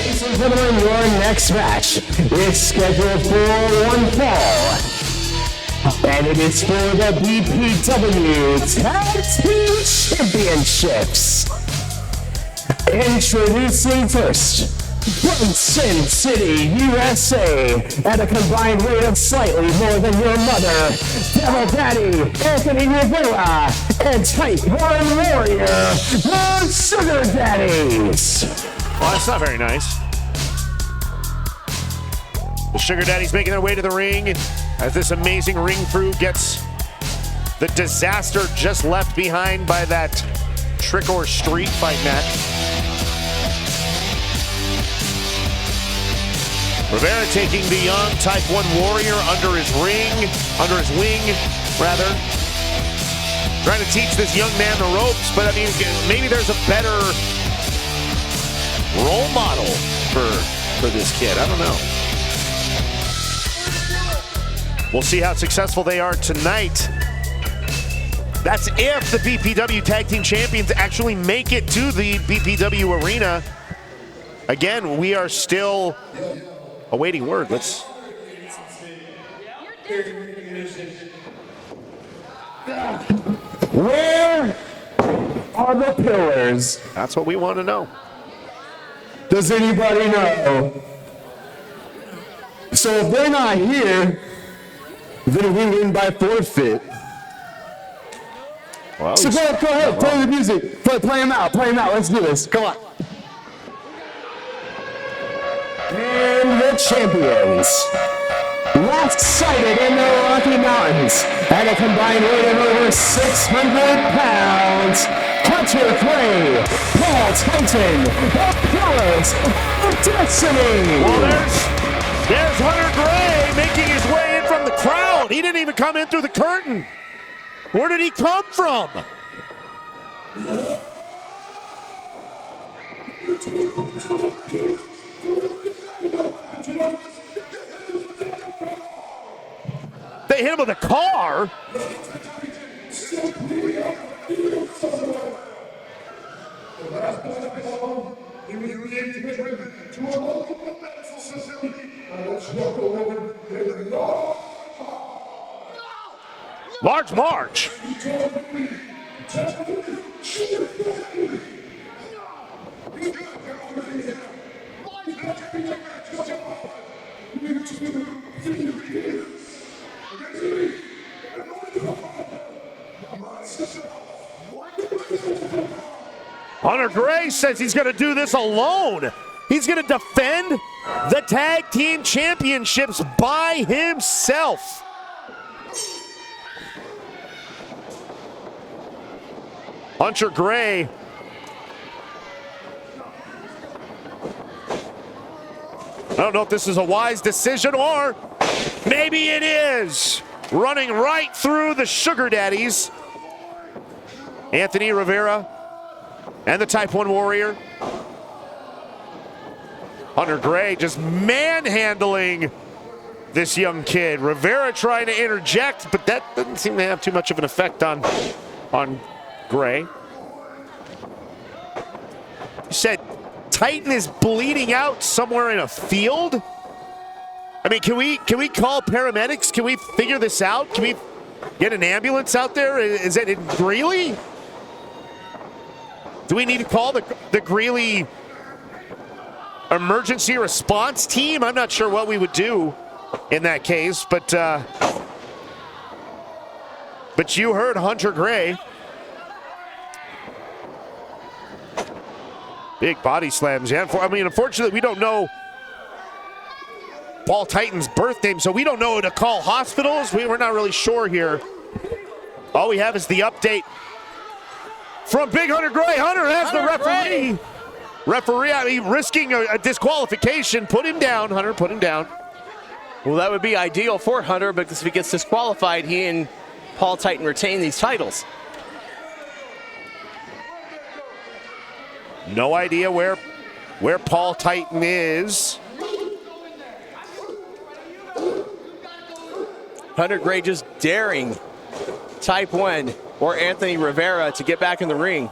Ladies and gentlemen, your next match is scheduled for one fall. And it is for the BPW Tag Team Championships. Introducing first, from Sin City, USA, at a combined weight of slightly more than your mother, Devil Daddy, Anthony Rivera, and Type 1 Warrior, the Sugar Daddies. Well, that's not very nice. The Sugar Daddies making their way to the ring as this amazing ring crew gets the disaster just left behind by that trick or street fight match. Rivera taking the young Type 1 Warrior under his wing, rather. Trying to teach this young man the ropes, but I mean, maybe there's a better role model for this kid. I don't know. We'll see how successful they are tonight. That's if the BPW Tag Team Champions actually make it to the BPW Arena. Again, we are still awaiting word. Let's. Where are the pillars? That's what we want to know. Does anybody know? So if they're not here, then we win by forfeit. Well, so go ahead, play the music. Play them out, let's do this, come on. And the champions, last sighted in the Rocky Mountains, at a combined weight of over 600 pounds, Hunter Gray, Paul Titan, the Pillars of Destiny. Well, there's Hunter Gray making his way in from the crowd. He didn't even come in through the curtain. Where did he come from? They hit him with a car. Large March. Hunter Gray says he's going to do this alone. He's going to defend the Tag Team Championships by himself. Hunter Gray. I don't know if this is a wise decision or maybe it is. Running right through the Sugar Daddies. Anthony Rivera and the Type 1 Warrior. Hunter Gray just manhandling this young kid. Rivera trying to interject, but that doesn't seem to have too much of an effect on Gray. You said Titan is bleeding out somewhere in a field? I mean, can we call paramedics? Can we figure this out? Can we get an ambulance out there? Is it in Greeley? Do we need to call the Greeley emergency response team? I'm not sure what we would do in that case, but you heard Hunter Gray. Big body slams. Yeah, I mean, unfortunately, we don't know Paul Titan's birth name, so we don't know to call hospitals. We're not really sure here. All we have is the update from Big Hunter Gray. Hunter has the referee. Referee, I mean, risking a disqualification. Put him down, Hunter, put him down. Well, that would be ideal for Hunter, because if he gets disqualified, he and Paul Titan retain these titles. No idea where Paul Titan is. Hunter Gray just daring Type 1 or Anthony Rivera to get back in the ring.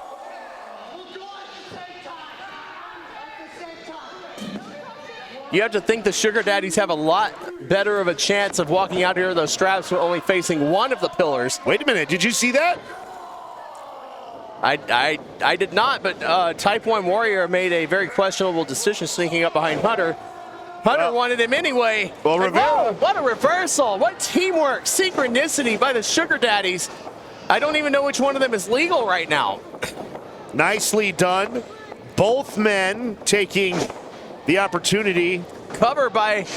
You have to think the Sugar Daddies have a lot better of a chance of walking out here with those straps with only facing one of the pillars. Wait a minute, did you see that? I did not, but Type 1 Warrior made a very questionable decision sneaking up behind Hunter. Hunter wanted him anyway. Well, Rivera. What a reversal. What teamwork, synchronicity by the Sugar Daddies. I don't even know which one of them is legal right now. Nicely done. Both men taking the opportunity. Cover by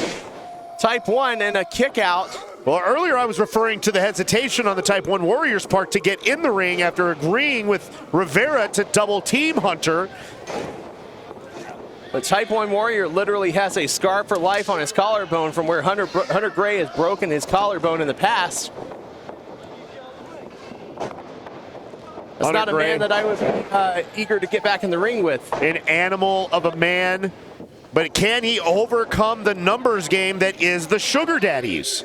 Type 1 and a kick out. Well, earlier I was referring to the hesitation on the Type 1 Warriors' part to get in the ring after agreeing with Rivera to double team Hunter. But Type 1 Warrior literally has a scar for life on his collarbone from where Hunter Gray has broken his collarbone in the past. That's not a man that I was eager to get back in the ring with. An animal of a man, but can he overcome the numbers game that is the Sugar Daddies?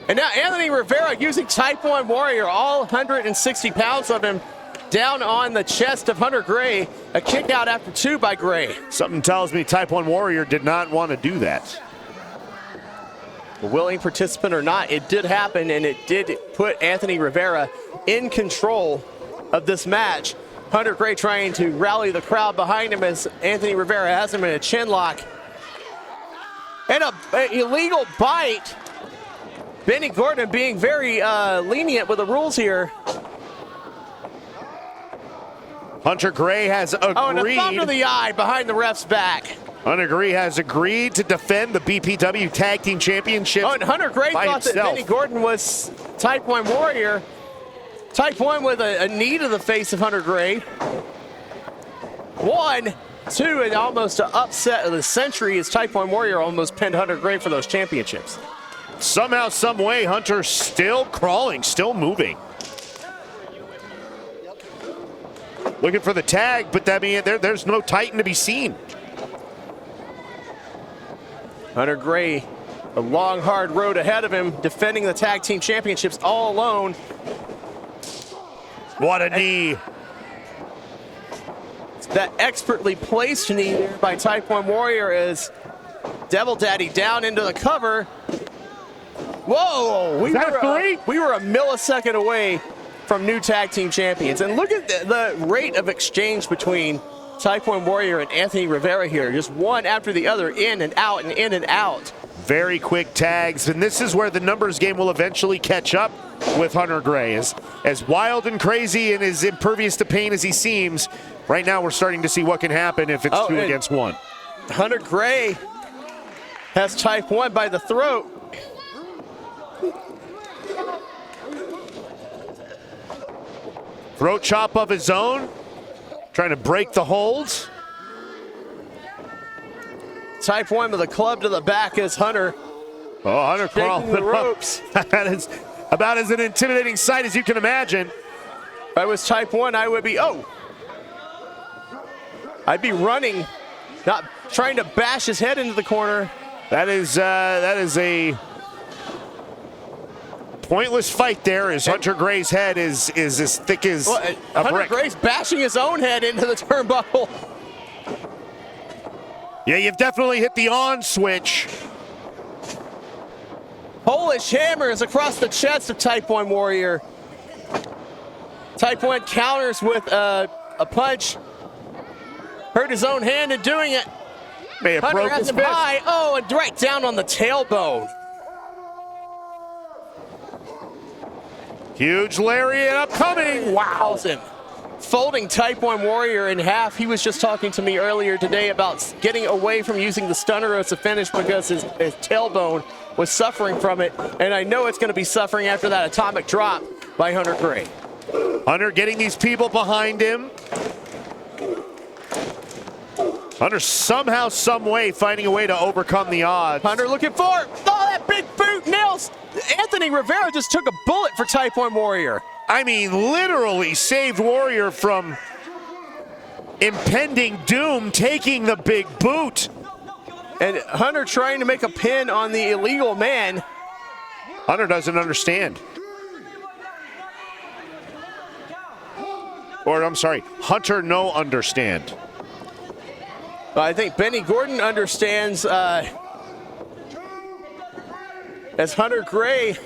And now Anthony Rivera using Type 1 Warrior, all 160 pounds of him, down on the chest of Hunter Gray. A kick out after 2 by Gray. Something tells me Type 1 Warrior did not want to do that. A willing participant or not, it did happen, and it did put Anthony Rivera in control of this match. Hunter Gray trying to rally the crowd behind him as Anthony Rivera has him in a chin lock. And an illegal bite. Benny Gordon being very lenient with the rules here. Hunter Gray has agreed. Oh, and a thumb to the eye behind the ref's back. Hunter Gray has agreed to defend the BPW Tag Team Championship. Oh, and Hunter Gray thought himself. that Benny Gordon was Type 1 Warrior. Type 1 with a knee to the face of Hunter Gray. 1, 2, and almost an upset of the century as Type 1 Warrior almost pinned Hunter Gray for those championships. Somehow, some way, Hunter still crawling, still moving. Looking for the tag, but that means there's no Titan to be seen. Hunter Gray, a long, hard road ahead of him, defending the tag team championships all alone. What a knee. That expertly placed knee there by Type 1 Warrior is Devil Daddy down into the cover. Whoa! We were a millisecond away from new tag team champions. And look at the rate of exchange between Type 1 Warrior and Anthony Rivera here. Just one after the other, in and out and in and out. Very quick tags, and this is where the numbers game will eventually catch up with Hunter Gray. As wild and crazy and as impervious to pain as he seems, right now we're starting to see what can happen if it's 2 against 1. Hunter Gray has Type 1 by the throat. Throat chop of his own, trying to break the holds. Type 1 with a club to the back as Hunter. Oh, Hunter crawling the ropes. That is about as an intimidating sight as you can imagine. If I was Type 1, I would be, I'd be running, not trying to bash his head into the corner. That is a pointless fight there, as Hunter Gray's head is as thick as a Hunter brick. Gray's bashing his own head into the turnbuckle. Yeah, you've definitely hit the on switch. Polish hammers across the chest of Type 1 Warrior. Type 1 counters with a punch. Hurt his own hand in doing it. May have Hunter broke has his him fist. high. Oh, and right down on the tailbone. Huge lariat upcoming. Wows him. Folding Type 1 Warrior in half. He was just talking to me earlier today about getting away from using the stunner as a finish because his tailbone was suffering from it. And I know it's going to be suffering after that atomic drop by Hunter Gray. Hunter getting these people behind him. Hunter somehow, some way finding a way to overcome the odds. Hunter looking for it. Oh, that big boot nails. Anthony Rivera just took a bullet for Type 1 Warrior. I mean, literally saved Warrior from impending doom, taking the big boot. And Hunter trying to make a pin on the illegal man. Hunter doesn't understand. Or, I'm sorry, Hunter no understand. I think Benny Gordon understands as Hunter Gray.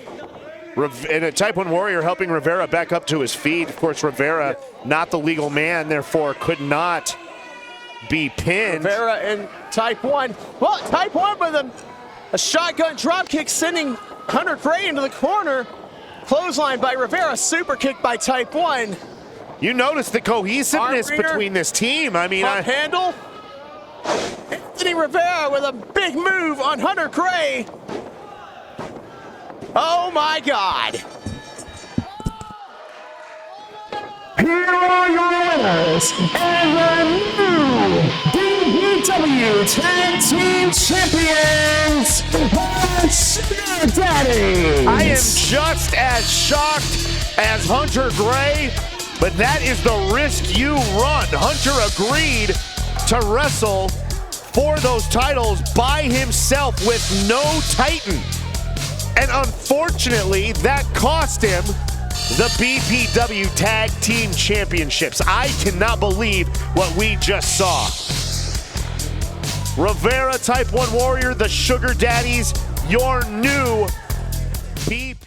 And a Type 1 Warrior helping Rivera back up to his feet. Of course, Rivera, not the legal man, therefore could not be pinned. Rivera and Type 1. Well, Type 1 with a shotgun drop kick sending Hunter Gray into the corner. Clothesline by Rivera, super kick by Type 1. You notice the cohesiveness between this team. I mean, handle. Anthony Rivera with a big move on Hunter Gray. Oh my God. Here are your winners and the new DPW Tag Team Champions, the Sugar Daddies. I am just as shocked as Hunter Gray, but that is the risk you run. Hunter agreed to wrestle for those titles by himself with no Titan. And unfortunately, that cost him the BPW Tag Team Championships. I cannot believe what we just saw. Rivera, Type 1 Warrior, the Sugar Daddies, your new BP.